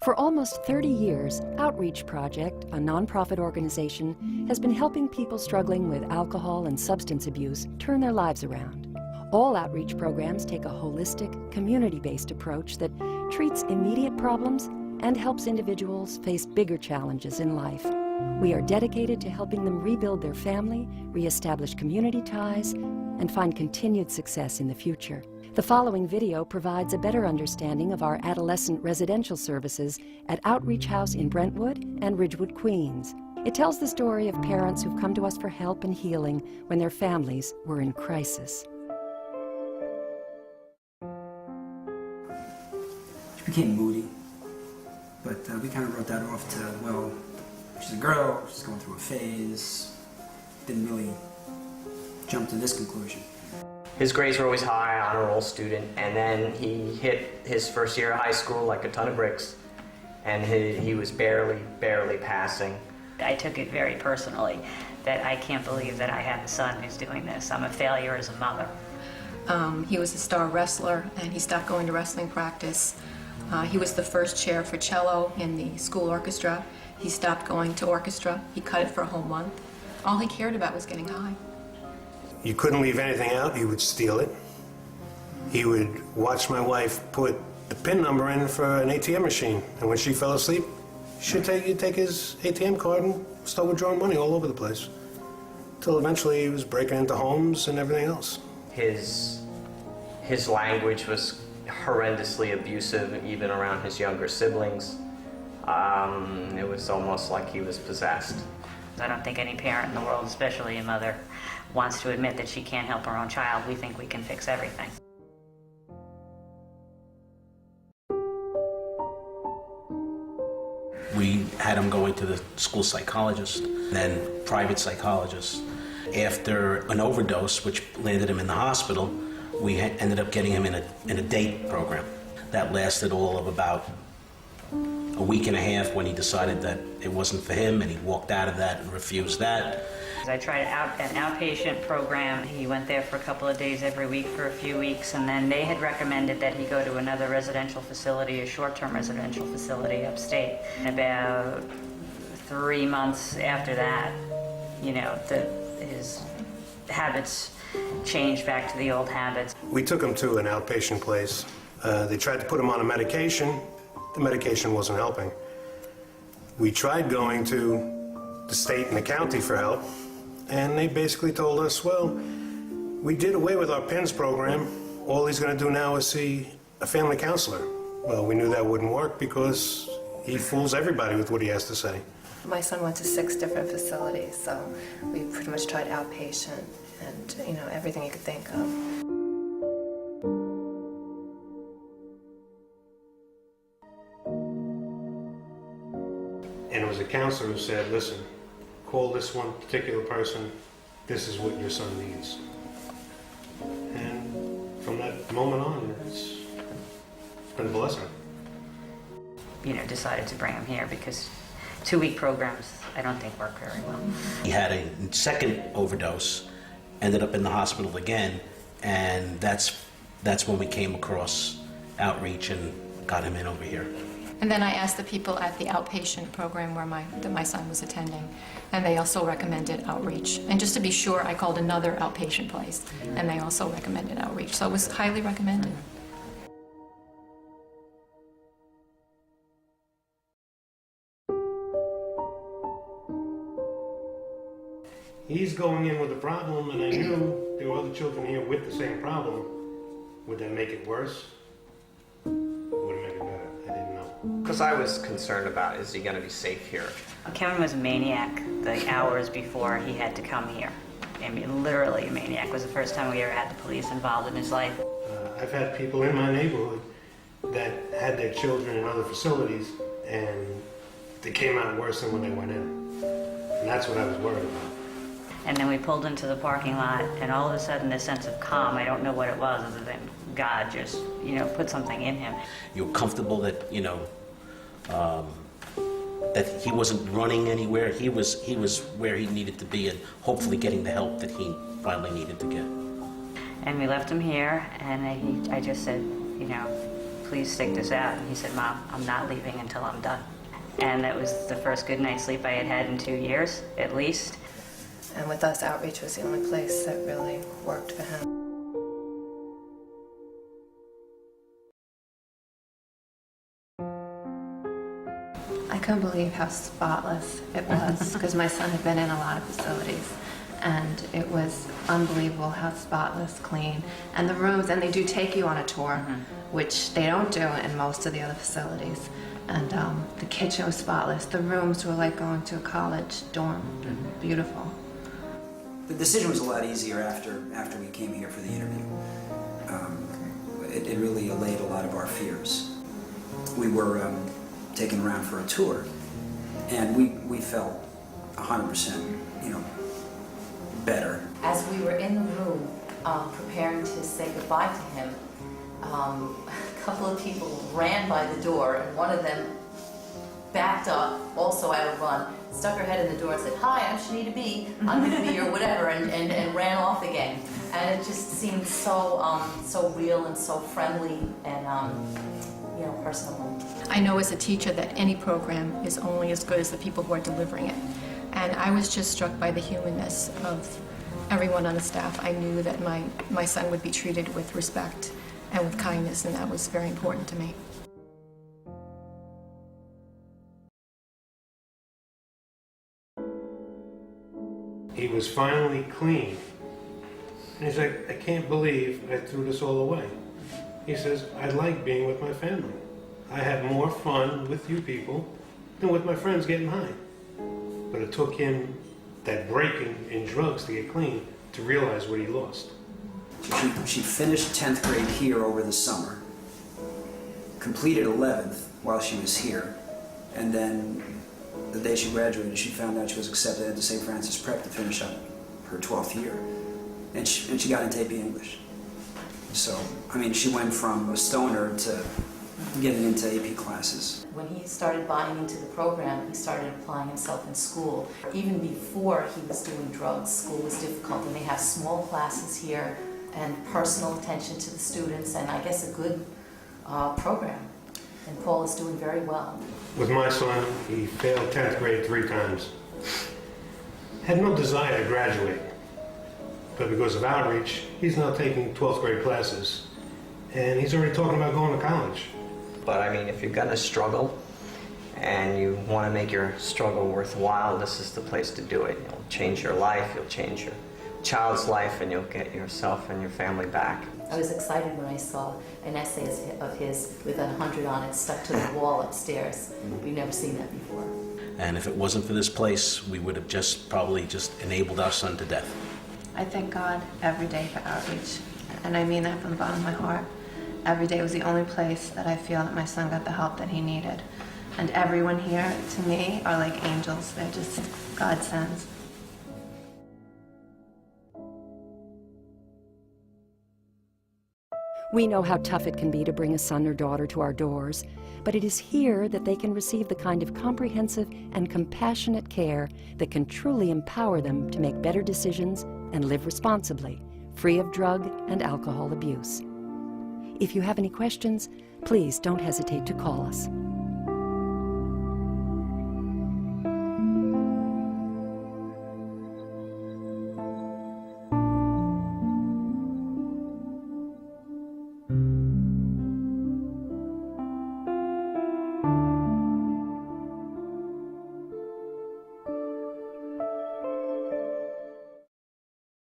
For almost 30 years, Outreach Project, a nonprofit organization, has been helping people struggling with alcohol and substance abuse turn their lives around. All outreach programs take a holistic, community-based approach that treats immediate problems and helps individuals face bigger challenges in life. We are dedicated to helping them rebuild their family, reestablish community ties, and find continued success in the future. The following video provides a better understanding of our adolescent residential services at Outreach House in Brentwood and Ridgewood, Queens. It tells the story of parents who've come to us for help and healing when their families were in crisis. She became moody, but we kind of wrote that off to, well, she's a girl, she's going through a phase. Didn't really jump to this conclusion. His grades were always high, honor roll student, and then he hit his first year of high school like a ton of bricks, and he was barely passing. I took it very personally, that I can't believe that I have a son who's doing this. I'm a failure as a mother. He was a star wrestler, and he stopped going to wrestling practice. He was the first chair for cello in the school orchestra. He stopped going to orchestra. He cut it for a whole month. All he cared about was getting high. You couldn't leave anything out, he would steal it. He would watch my wife put the PIN number in for an ATM machine, and when she fell asleep, he'd take his ATM card and start withdrawing money all over the place. Till eventually he was breaking into homes and everything else. His language was horrendously abusive, even around his younger siblings. It was almost like he was possessed. I don't think any parent in the world, especially a mother, wants to admit that she can't help her own child. We think we can fix everything. We had him going to the school psychologist, then private psychologist. After an overdose, which landed him in the hospital, we ended up getting him in a date program. That lasted all of about a week and a half when he decided that it wasn't for him, and he walked out of that and refused that. I tried an outpatient program. He went there for a couple of days every week for a few weeks, and then they had recommended that he go to another residential facility, a short-term residential facility upstate. About 3 months after that, you know, his habits changed back to the old habits. We took him to an outpatient place. They tried to put him on a medication. The medication wasn't helping. We tried going to the state and the county for help, and they basically told us, well, we did away with our PINS program. All he's going to do now is see a family counselor. Well, we knew that wouldn't work because he fools everybody with what he has to say. My son went to 6 different facilities, so we pretty much tried outpatient and, you know, everything you could think of. And it was a counselor who said, listen, call this one particular person, this is what your son needs. And from that moment on, it's been a blessing. You know, decided to bring him here because 2-week programs, I don't think work very well. He had a second overdose, ended up in the hospital again, and that's when we came across Outreach and got him in over here. And then I asked the people at the outpatient program where my son was attending, and they also recommended Outreach. And just to be sure, I called another outpatient place, and they also recommended Outreach. So it was highly recommended. He's going in with a problem, and I knew there were other children here with the same problem. Would that make it worse? Would it make it better? I didn't know. Because I was concerned about, is he going to be safe here? Kevin was a maniac the hours before he had to come here. I mean, literally a maniac. It was the first time we ever had the police involved in his life. I've had people in my neighborhood that had their children in other facilities, and they came out worse than when they went in. And that's what I was worried about. And then we pulled into the parking lot, and all of a sudden this sense of calm, I don't know what it was other than God just, you know, put something in him. You're comfortable that, you know, that he wasn't running anywhere. He was where he needed to be and hopefully getting the help that he finally needed to get. And we left him here, and I just said, you know, please stick this out. And he said, Mom, I'm not leaving until I'm done. And that was the first good night's sleep I had had in 2 years, at least. And with us, outreach was the only place that really worked for him. I couldn't believe how spotless it was, because my son had been in a lot of facilities, and it was unbelievable how spotless, clean. And the rooms, and they do take you on a tour, which they don't do in most of the other facilities. And the kitchen was spotless. The rooms were like going to a college dorm. Beautiful. The decision was a lot easier after we came here for the interview. It really allayed a lot of our fears. We were taken around for a tour, and we felt 100%, better. As we were in the room preparing to say goodbye to him, a couple of people ran by the door, and one of them backed up, also at a run, stuck her head in the door and said, "Hi, I'm Shanita B. I'm going to be your whatever," and ran off again. And it just seemed so real and so friendly and personable. I know as a teacher that any program is only as good as the people who are delivering it. And I was just struck by the humanness of everyone on the staff. I knew that my son would be treated with respect and with kindness, and that was very important to me. He was finally clean. And he's like, I can't believe I threw this all away. He says, I like being with my family. I have more fun with you people than with my friends getting high. But it took him that break in drugs to get clean to realize what he lost. She finished 10th grade here over the summer, completed 11th while she was here, and then the day she graduated, she found out she was accepted into St. Francis Prep to finish up her 12th year. And she got into AP English. So, she went from a stoner to getting into AP classes. When he started buying into the program, he started applying himself in school. Even before he was doing drugs, school was difficult, and they have small classes here and personal attention to the students, and I guess a good program. And Paul is doing very well. With my son, he failed 10th grade 3 times. Had no desire to graduate. But because of outreach, he's now taking 12th grade classes, and he's already talking about going to college. But if you're gonna struggle and you want to make your struggle worthwhile, this is the place to do it. You'll change your life, you'll change your child's life, and you'll get yourself and your family back. I was excited when I saw an essay of his with 100 on it stuck to the wall upstairs. We've never seen that before. And if it wasn't for this place, we would have probably enabled our son to death. I thank God every day for outreach, and I mean that from the bottom of my heart. Every day was the only place that I feel that my son got the help that he needed. And everyone here, to me, are like angels. They're just God sends. We know how tough it can be to bring a son or daughter to our doors, but it is here that they can receive the kind of comprehensive and compassionate care that can truly empower them to make better decisions and live responsibly, free of drug and alcohol abuse. If you have any questions, please don't hesitate to call us.